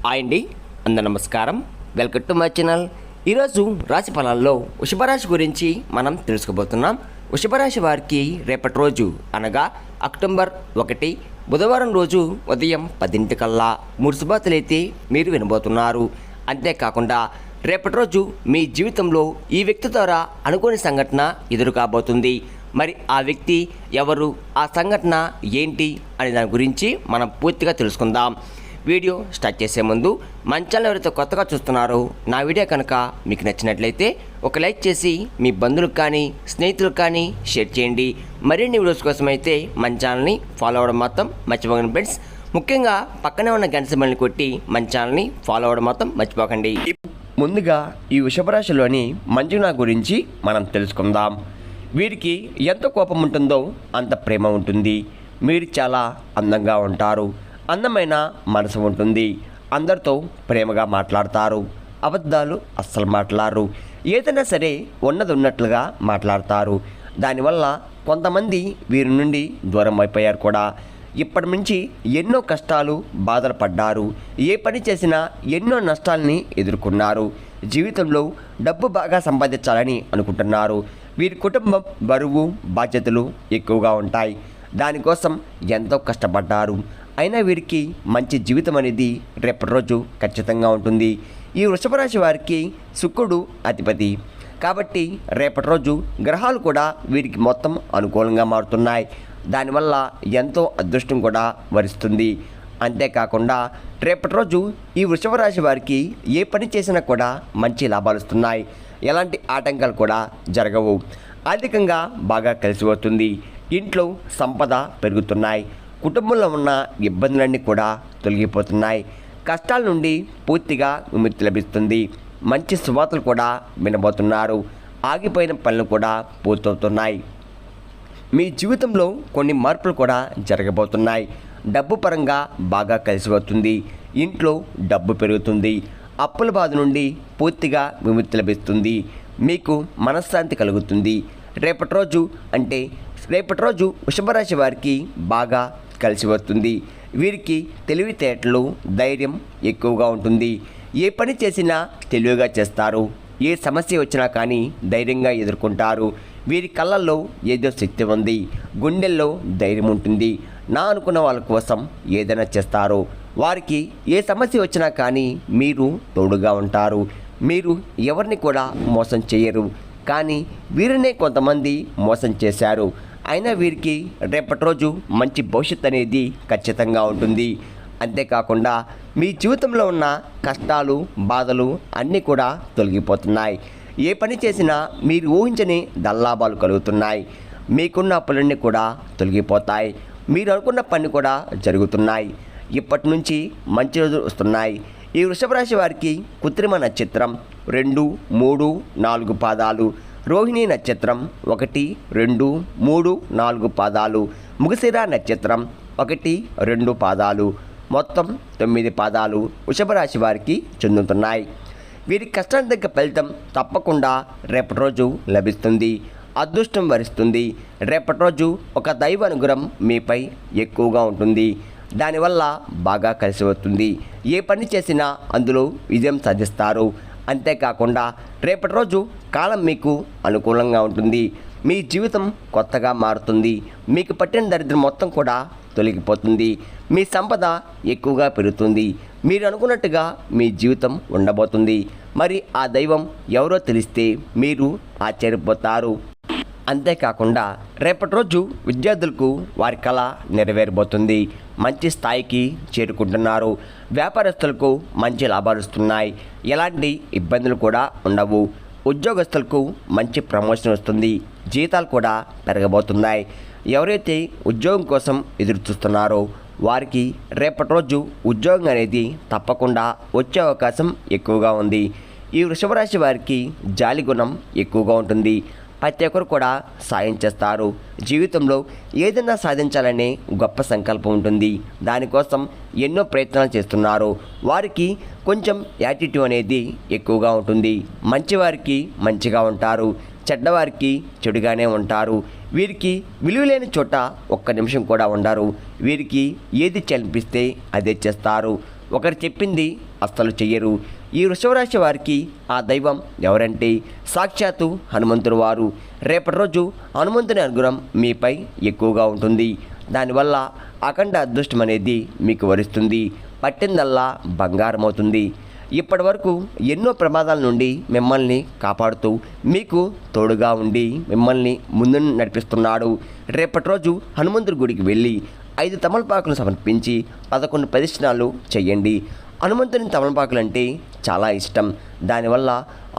Hi అండి, అందరూ నమస్కారం. Welcome to my channel. ఈరోజు రాశి ఫలాల్లో వృషభరాశి గురించి మనం తెలుసుకోబోతున్నాం. వృషభరాశి వారికి రేపటి రోజు అనగా అక్టోబర్ 1 బుధవారం రోజు ఉదయం 10 కల్లా 3 శుభార్తలైతే మీరు వినబోతున్నారు. అంతేకాకుండా రేపటి రోజు మీ జీవితంలో ఈ వ్యక్తి ద్వారా అనుకోని సంఘటన ఎదురు కాబోతుంది. మరి ఆ వ్యక్తి ఎవరు, ఆ సంఘటన ఏంటి అనే దాని గురించి మనం పూర్తిగా తెలుసుకుందాం. వీడియో స్టార్ట్ చేసే ముందు మన ఛానల్ ఎవరైతే కొత్తగా చూస్తున్నారో నా వీడియో కనుక మీకు నచ్చినట్లయితే ఒక లైక్ చేసి మీ బంధువులకు కానీ స్నేహితులకు కానీ షేర్ చేయండి. మరిన్ని వీడియోస్ కోసం అయితే మన ఛానల్ని ఫాలో అవ్వడం మాత్రం మర్చిపోకండి ఫ్రెండ్స్. ముఖ్యంగా పక్కనే ఉన్న గంట సింబల్ని కొట్టి మన ఛానల్ని ఫాలో అవ్వడం మాత్రం మర్చిపోకండి. ముందుగా ఈ వృషభరాశిలోని మంజునా గురించి మనం తెలుసుకుందాం. వీరికి ఎంత కోపం ఉంటుందో అంత ప్రేమ ఉంటుంది. మీరు చాలా అందంగా ఉంటారు. అందమైన మనసు ఉంటుంది. అందరితో ప్రేమగా మాట్లాడతారు. అబద్ధాలు అస్సలు మాట్లాడరు. ఏదైనా సరే ఉన్నది ఉన్నట్లుగా మాట్లాడతారు. దానివల్ల కొంతమంది వీరి నుండి దూరం అయిపోయారు కూడా. ఇప్పటి నుంచి ఎన్నో కష్టాలు బాధలు పడ్డారు. ఏ పని చేసినా ఎన్నో నష్టాలని ఎదుర్కొన్నారు. జీవితంలో డబ్బు బాగా సంపాదించాలని అనుకుంటున్నారు. వీరి కుటుంబం బరువు బాధ్యతలు ఎక్కువగా ఉంటాయి. దానికోసం ఎంతో కష్టపడ్డారు. అయినా వీరికి మంచి జీవితం అనేది రేపటి రోజు ఖచ్చితంగా ఉంటుంది. ఈ వృషభరాశి వారికి శుక్రుడు అధిపతి కాబట్టి రేపటి రోజు గ్రహాలు కూడా వీరికి మొత్తం అనుకూలంగా మారుతున్నాయి. దానివల్ల ఎంతో అదృష్టం కూడా వరిస్తుంది. అంతేకాకుండా రేపటి రోజు ఈ వృషభరాశి వారికి ఏ పని చేసినా కూడా మంచి లాభాలు వస్తున్నాయి. ఎలాంటి ఆటంకాలు కూడా జరగవు. ఆర్థికంగా బాగా కలిసి వస్తుంది. ఇంట్లో సంపద పెరుగుతున్నాయి. కుటుంబంలో ఉన్న ఇబ్బందులన్నీ కూడా తొలగిపోతున్నాయి. కష్టాల నుండి పూర్తిగా విముక్తి లభిస్తుంది. మంచి శుభార్తలు కూడా వినబోతున్నారు. ఆగిపోయిన పనులు కూడా పూర్తవుతున్నాయి. మీ జీవితంలో కొన్ని మార్పులు కూడా జరగబోతున్నాయి. డబ్బు పరంగా బాగా కలిసి వస్తుంది. ఇంట్లో డబ్బు పెరుగుతుంది. అప్పుల బాధ నుండి పూర్తిగా విముక్తి లభిస్తుంది. మీకు మనశ్శాంతి కలుగుతుంది. రేపటి రోజు వృషభరాశి వారికి బాగా కలిసి వస్తుంది. వీరికి తెలివితేటలు ధైర్యం ఎక్కువగా ఉంటుంది. ఏ పని చేసినా తెలివిగా చేస్తారు. ఏ సమస్య వచ్చినా కానీ ధైర్యంగా ఎదుర్కొంటారు. వీరి కళ్ళల్లో ఏదో శక్తి ఉంది. గుండెల్లో ధైర్యం ఉంటుంది. నా అనుకున్న వాళ్ళ కోసం ఏదైనా చేస్తారు. వారికి ఏ సమస్య వచ్చినా కానీ మీరు తోడుగా ఉంటారు. మీరు ఎవరిని కూడా మోసం చేయరు. కానీ వీరినే కొంతమంది మోసం చేశారు. అయినా వీరికి రేపటి రోజు మంచి భవిష్యత్తు అనేది ఖచ్చితంగా ఉంటుంది. అంతేకాకుండా మీ జీవితంలో ఉన్న కష్టాలు బాధలు అన్నీ కూడా తొలగిపోతున్నాయి. ఏ పని చేసినా మీరు ఊహించని ధనలాభాలు కలుగుతున్నాయి. మీకున్న అప్పులన్నీ కూడా తొలగిపోతాయి. మీరు అనుకున్న పని కూడా జరుగుతున్నాయి. ఇప్పటి నుంచి మంచి రోజులు వస్తున్నాయి. ఈ వృషభరాశి వారికి కృత్రిమ నక్షత్రం 2, 3, 4 పాదాలు, రోహిణి నక్షత్రం 1, 2, 3, 4 పాదాలు, మృగశిర నక్షత్రం 1, 2 పాదాలు, మొత్తం 9 పాదాలు వృషభరాశి వారికి చెందుతున్నాయి. వీరి కష్టానికి తగ్గ ఫలితం తప్పకుండా రేపటి రోజు లభిస్తుంది. అదృష్టం వరిస్తుంది. రేపటి రోజు ఒక దైవ అనుగ్రహం మీపై ఎక్కువగా ఉంటుంది. దానివల్ల బాగా కలిసి వస్తుంది. ఏ పని చేసినా అందులో విజయం సాధిస్తారు. అంతేకాకుండా రేపటి రోజు కాలం మీకు అనుకూలంగా ఉంటుంది. మీ జీవితం కొత్తగా మారుతుంది. మీకు పట్టిన దరిద్రం మొత్తం కూడా తొలగిపోతుంది. మీ సంపద ఎక్కువగా పెరుగుతుంది. మీరు అనుకున్నట్టుగా మీ జీవితం ఉండబోతుంది. మరి ఆ దైవం ఎవరో తెలిస్తే మీరు ఆశ్చర్యపోతారు. అంతేకాకుండా రేపటి రోజు విద్యార్థులకు వారి కళ నెరవేరబోతుంది. మంచి స్థాయికి చేరుకుంటున్నారు. వ్యాపారస్తులకు మంచి లాభాలు వస్తున్నాయి. ఎలాంటి ఇబ్బందులు కూడా ఉండవు. ఉద్యోగస్తులకు మంచి ప్రమోషన్ వస్తుంది. జీతాలు కూడా పెరగబోతున్నాయి. ఎవరైతే ఉద్యోగం కోసం ఎదురు చూస్తున్నారో వారికి రేపటి రోజు ఉద్యోగం అనేది తప్పకుండా వచ్చే అవకాశం ఎక్కువగా ఉంది. ఈ వృషభరాశి వారికి జాలి గుణం ఎక్కువగా ఉంటుంది. ప్రతి ఒక్కరు కూడా సాయం చేస్తారు. జీవితంలో ఏదైనా సాధించాలనే గొప్ప సంకల్పం ఉంటుంది. దానికోసం ఎన్నో ప్రయత్నాలు చేస్తున్నారు. వారికి కొంచెం యాటిట్యూడ్ అనేది ఎక్కువగా ఉంటుంది. మంచివారికి మంచిగా ఉంటారు. చెడ్డవారికి చెడుగానే ఉంటారు. వీరికి విలువలేని చోట ఒక్క నిమిషం కూడా ఉండరు. వీరికి ఏది చనిపిస్తే అదే చేస్తారు. ఒకరు చెప్పింది అస్సలు చెయ్యరు. ఈ వృషభరాశి వారికి ఆ దైవం ఎవరంటే సాక్షాత్తు హనుమంతుడు వారు. రేపటి రోజు హనుమంతుని అనుగ్రహం మీపై ఎక్కువగా ఉంటుంది. దానివల్ల అఖండ అదృష్టం అనేది మీకు వరిస్తుంది. పట్టిందల్లా బంగారం అవుతుంది. ఇప్పటి వరకు ఎన్నో ప్రమాదాల నుండి మిమ్మల్ని కాపాడుతూ మీకు తోడుగా ఉండి మిమ్మల్ని ముందు నడిపిస్తున్నాడు. రేపటి రోజు హనుమంతుడి గుడికి వెళ్ళి 5 తమలపాకులు సమర్పించి 11 ప్రదక్షిణాలు చేయండి. హనుమంతుని తమలపాకులు అంటే చాలా ఇష్టం. దానివల్ల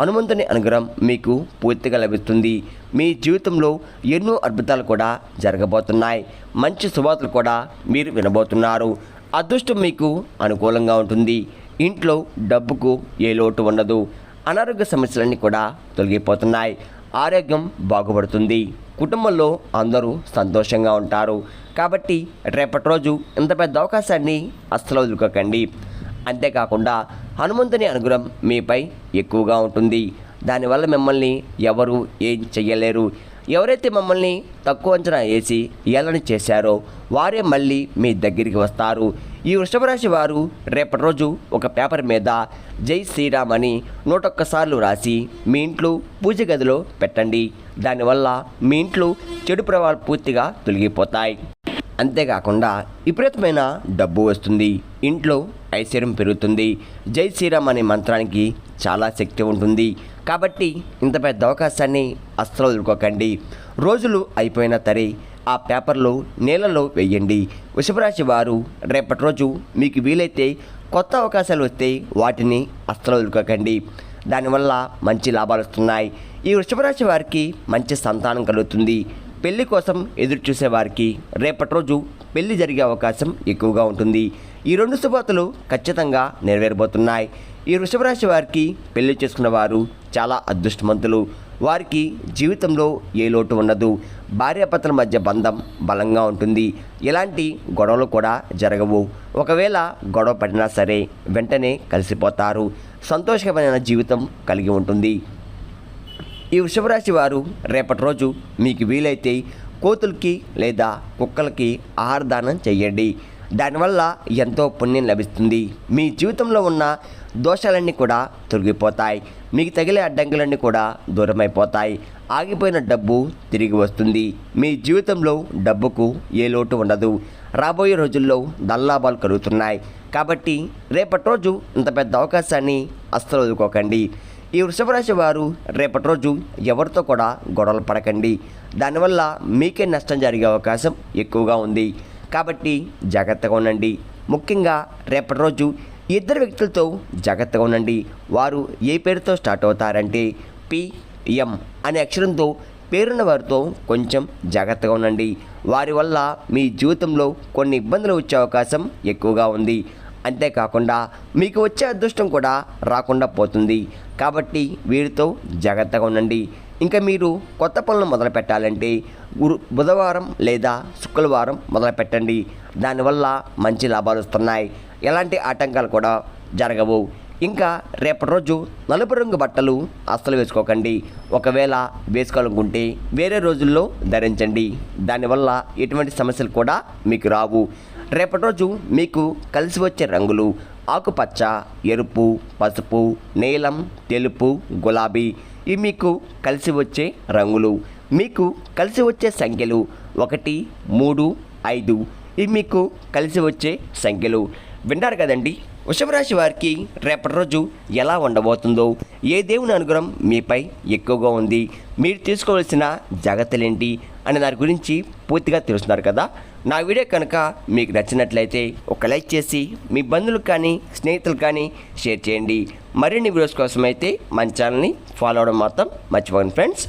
హనుమంతుని అనుగ్రహం మీకు పూర్తిగా లభిస్తుంది. మీ జీవితంలో ఎన్నో అద్భుతాలు కూడా జరగబోతున్నాయి. మంచి శుభార్తలు కూడా మీరు వినబోతున్నారు. అదృష్టం మీకు అనుకూలంగా ఉంటుంది. ఇంట్లో డబ్బుకు ఏ లోటు ఉండదు. అనారోగ్య సమస్యలన్నీ కూడా తొలగిపోతున్నాయి. ఆరోగ్యం బాగుపడుతుంది. కుటుంబంలో అందరూ సంతోషంగా ఉంటారు. కాబట్టి రేపటి రోజు ఇంత పెద్ద అవకాశాన్ని అస్సలు వదులుకోకండి. అంతేకాకుండా హనుమంతుని అనుగ్రహం మీపై ఎక్కువగా ఉంటుంది. దానివల్ల మిమ్మల్ని ఎవరు ఏం చెయ్యలేరు. ఎవరైతే మమ్మల్ని తక్కువ అంచనా వేసి ఏళన చేశారో వారే మళ్ళీ మీ దగ్గరికి వస్తారు. ఈ వృషభరాశి వారు రేపటి రోజు ఒక పేపర్ మీద జై శ్రీరామ్ అని 101 సార్లు రాసి మీ ఇంట్లో పూజ గదిలో పెట్టండి. దానివల్ల మీ ఇంట్లో చెడు ప్రభావాలు పూర్తిగా తొలగిపోతాయి. అంతేకాకుండా విపరీతమైన డబ్బు వస్తుంది. ఇంట్లో ఐశ్వర్యం పెరుగుతుంది. జై శ్రీరామ్ అనే మంత్రానికి చాలా శక్తి ఉంటుంది. కాబట్టి ఇంత పెద్ద అవకాశాన్ని అస్సలు వదులుకోకండి. రోజులు అయిపోయినా సరే ఆ పేపర్లో నీళ్ళలో వేయండి. వృషభరాశి వారు రేపటి రోజు మీకు వీలైతే కొత్త అవకాశాలు వస్తే వాటిని అస్సలు వదులుకోకండి. దానివల్ల మంచి లాభాలు వస్తున్నాయి. ఈ వృషభరాశి వారికి మంచి సంతానం కలుగుతుంది. పెళ్లి కోసం ఎదురు చూసేవారికి రేపటి రోజు పెళ్లి జరిగే అవకాశం ఎక్కువగా ఉంటుంది. ఈ 2 శుభార్తలు ఖచ్చితంగా నెరవేరబోతున్నాయి. ఈ వృషభరాశి వారికి పెళ్లి చేసుకున్న వారు చాలా అదృష్టవంతులు. వారికి జీవితంలో ఏ లోటు ఉండదు. భార్యాభర్తల మధ్య బంధం బలంగా ఉంటుంది. ఎలాంటి గొడవలు కూడా జరగవు. ఒకవేళ గొడవ పడినా సరే వెంటనే కలిసిపోతారు. సంతోషకరమైన జీవితం కలిగి ఉంటుంది. ఈ వృషభరాశి వారు రేపటి రోజు మీకు వీలైతే కోతులకి లేదా కుక్కలకి ఆహార దానం చేయండి. దానివల్ల ఎంతో పుణ్యం లభిస్తుంది. మీ జీవితంలో ఉన్న దోషాలన్నీ కూడా తొలగిపోతాయి. మీకు తగిలే అడ్డంకులన్నీ కూడా దూరమైపోతాయి. ఆగిపోయిన డబ్బు తిరిగి వస్తుంది. మీ జీవితంలో డబ్బుకు ఏ లోటు ఉండదు. రాబోయే రోజుల్లో ధనలాభాలు కలుగుతున్నాయి. కాబట్టి రేపటి రోజు ఇంత పెద్ద అవకాశాన్ని అస్సలు వదులుకోకండి. ఈ వృషభరాశి వారు రేపటి రోజు ఎవరితో కూడా గొడవలు పడకండి. దానివల్ల మీకే నష్టం జరిగే అవకాశం ఎక్కువగా ఉంది. కాబట్టి జాగ్రత్తగా ఉండండి. ముఖ్యంగా రేపటి రోజు 2 వ్యక్తులతో జాగ్రత్తగా ఉండండి. వారు ఏ పేరుతో స్టార్ట్ అవుతారంటే PM అనే అక్షరంతో పేరున్న వారితో కొంచెం జాగ్రత్తగా ఉండండి. వారి వల్ల మీ జీవితంలో కొన్ని ఇబ్బందులు వచ్చే అవకాశం ఎక్కువగా ఉంది. అంతేకాకుండా మీకు వచ్చే అదృష్టం కూడా రాకుండా పోతుంది. కాబట్టి వీరితో జాగ్రత్తగా ఉండండి. ఇంకా మీరు కొత్త పనులు మొదలు పెట్టాలంటే బుధవారం లేదా శుక్రవారం మొదలు పెట్టండి. దానివల్ల మంచి లాభాలు వస్తున్నాయి. ఎలాంటి ఆటంకాలు కూడా జరగవు. ఇంకా రేపటి రోజు నలుపు రంగు బట్టలు అస్సలు వేసుకోకండి. ఒకవేళ వేసుకోవాలనుకుంటే వేరే రోజుల్లో ధరించండి. దానివల్ల ఎటువంటి సమస్యలు కూడా మీకు రావు. రేపటి రోజు మీకు కలిసి వచ్చే రంగులు ఆకుపచ్చ, ఎరుపు, పసుపు, నీలం, తెలుపు, గులాబీ. ఇవి మీకు కలిసి వచ్చే రంగులు. మీకు కలిసి వచ్చే సంఖ్యలు 1, 3, 5. ఇవి మీకు కలిసి వచ్చే సంఖ్యలు. విన్నారు కదండి, వృషభరాశి వారికి రేపటి రోజు ఎలా ఉండబోతుందో, ఏ దేవుని అనుగ్రహం మీపై ఎక్కువగా ఉంది, మీరు తీసుకోవాల్సిన జాగ్రత్తలేంటి అనే దాని గురించి పూర్తిగా తెలుస్తున్నారు కదా. నా వీడియో కనుక మీకు నచ్చినట్లయితే ఒక లైక్ చేసి మీ బంధువులకు కానీ స్నేహితులకు కానీ షేర్ చేయండి. మరిన్ని వీడియోస్ కోసం అయితే మన ఛానల్ని ఫాలో అవ్వడం మాత్రం మర్చిపోకండి ఫ్రెండ్స్.